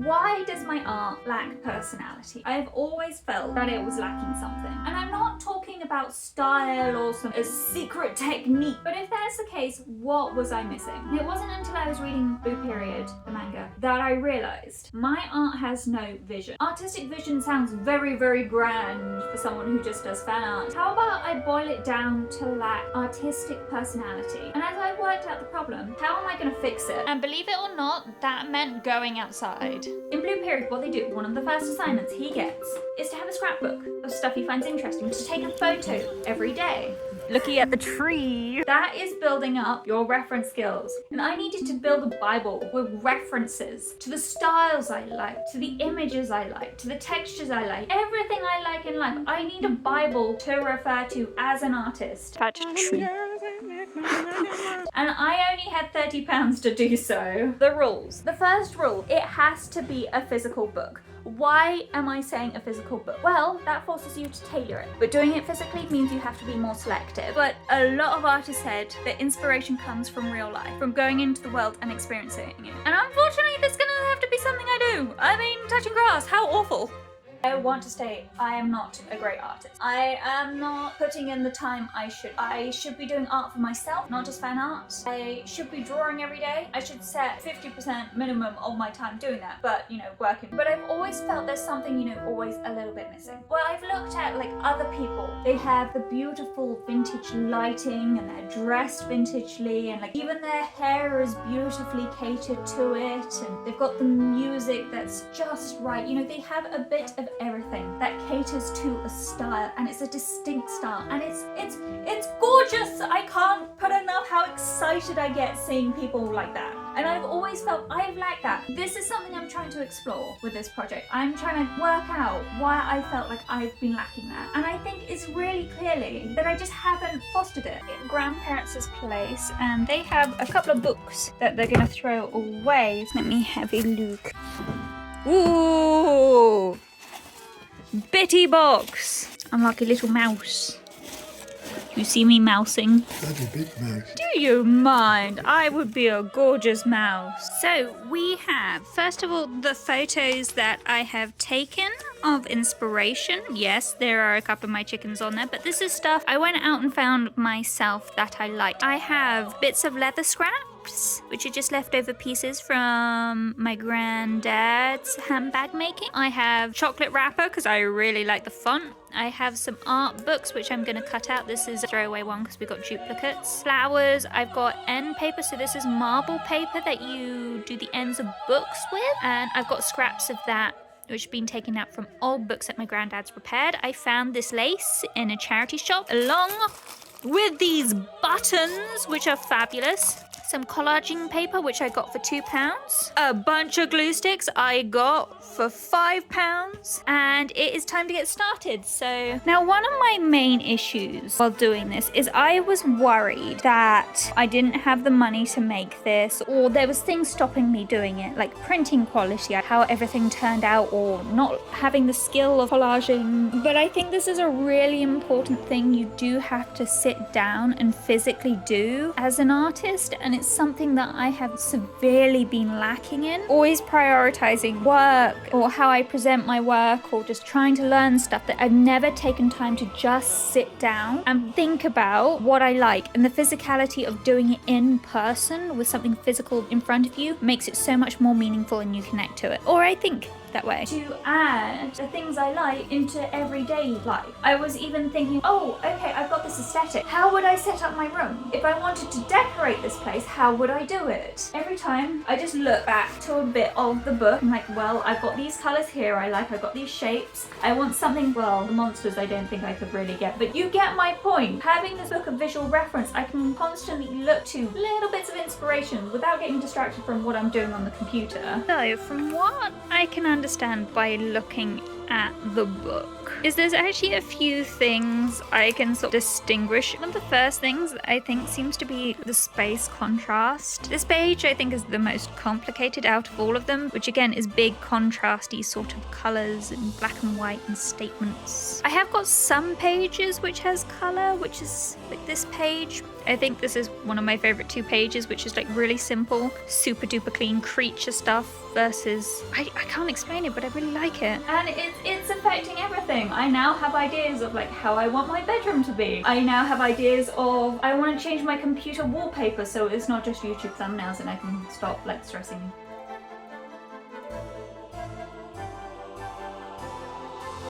Why does my art lack personality? I've always felt that it was lacking something. And I'm not talking about style or a secret technique, but if that's the case, what was I missing? And it wasn't until I was reading Blue Period, the manga, that I realized my art has no vision. Artistic vision sounds very, very grand for someone who just does fan art. How about I boil it down to lack artistic personality? And as I worked out the problem, how am I going to fix it? And believe it or not, that meant going outside. In Blue Period, what they do, one of the first assignments he gets is to have a scrapbook of stuff he finds interesting, to take a photo every day. Looking at the tree. That is building up your reference skills. And I needed to build a Bible with references to the styles I like, to the images I like, to the textures I like, everything I like in life. I need a Bible to refer to as an artist. That's true. And I only had £30 to do so. The rules. The first rule, it has to be a physical book. Why am I saying a physical book? Well, that forces you to tailor it. But doing it physically means you have to be more selective. But a lot of artists said that inspiration comes from real life, from going into the world and experiencing it. And unfortunately, this is gonna have to be something I do. I mean, touching grass, how awful. I want to state, I am not a great artist. I am not putting in the time I should. I should be doing art for myself, not just fan art. I should be drawing every day. I should set 50% minimum of my time doing that, but, working. But I've always felt there's something, always a little bit missing. Well, I've looked at, other people. They have the beautiful vintage lighting, and they're dressed vintagely, and, even their hair is beautifully catered to it, and they've got the music that's just right. They have a bit of everything that caters to a style, and it's a distinct style, and it's gorgeous. I can't put enough how excited I get seeing people like that. And I've always felt I've lacked that. This is something I'm trying to explore with this project. I'm trying to work out why I felt like I've been lacking that. And I think it's really clearly that I just haven't fostered it. Grandparents' place, and they have a couple of books that they're gonna throw away. Let me have a look. Ooh! Bitty box! I'm like a little mouse. You see me mousing? That's a big mouse. Do you mind? I would be a gorgeous mouse. So we have, first of all, the photos that I have taken of inspiration. Yes, there are a couple of my chickens on there, but this is stuff I went out and found myself that I liked. I have bits of leather scraps, which are just leftover pieces from my granddad's handbag making. I have chocolate wrapper because I really like the font. I have some art books which I'm going to cut out. This is a throwaway one because we got duplicates. Flowers. I've got end paper, so this is marble paper that you do the ends of books with, and I've got scraps of that which have been taken out from old books that my granddad's prepared. I found this lace in a charity shop along with these buttons which are fabulous. Some collaging paper which I got for £2. A bunch of glue sticks I got for £5. And it is time to get started. So now one of my main issues while doing this is I was worried that I didn't have the money to make this, or there was things stopping me doing it, like printing quality, how everything turned out, or not having the skill of collaging. But I think this is a really important thing you do have to sit down and physically do as an artist, and it's something that I have severely been lacking in. Always prioritizing work or how I present my work, or just trying to learn stuff, that I've never taken time to just sit down and think about what I like. And the physicality of doing it in person with something physical in front of you makes it so much more meaningful, and you connect to it. Or I think that way. To add the things I like into everyday life. I was even thinking, oh, okay, I've got this aesthetic. How would I set up my room? If I wanted to decorate this place, how would I do it? Every time I just look back to a bit of the book, I'm like, well, I've got these colors here I like, I've got these shapes. I want something, well, the monsters I don't think I could really get, but you get my point. Having this book of visual reference, I can constantly look to little bits of inspiration without getting distracted from what I'm doing on the computer. So from what I can understand by looking at the book is there's actually a few things I can sort of distinguish. One of the first things that I think seems to be the space contrast. This page I think is the most complicated out of all of them, which again is big contrasty sort of colours and black and white and statements. I have got some pages which has colour, which is like this page. I think this is one of my favorite 2 pages, which is like really simple, super duper clean creature stuff versus, I can't explain it, but I really like it. And it's affecting everything. I now have ideas of like how I want my bedroom to be. I now have ideas of, I want to change my computer wallpaper so it's not just YouTube thumbnails and I can stop like stressing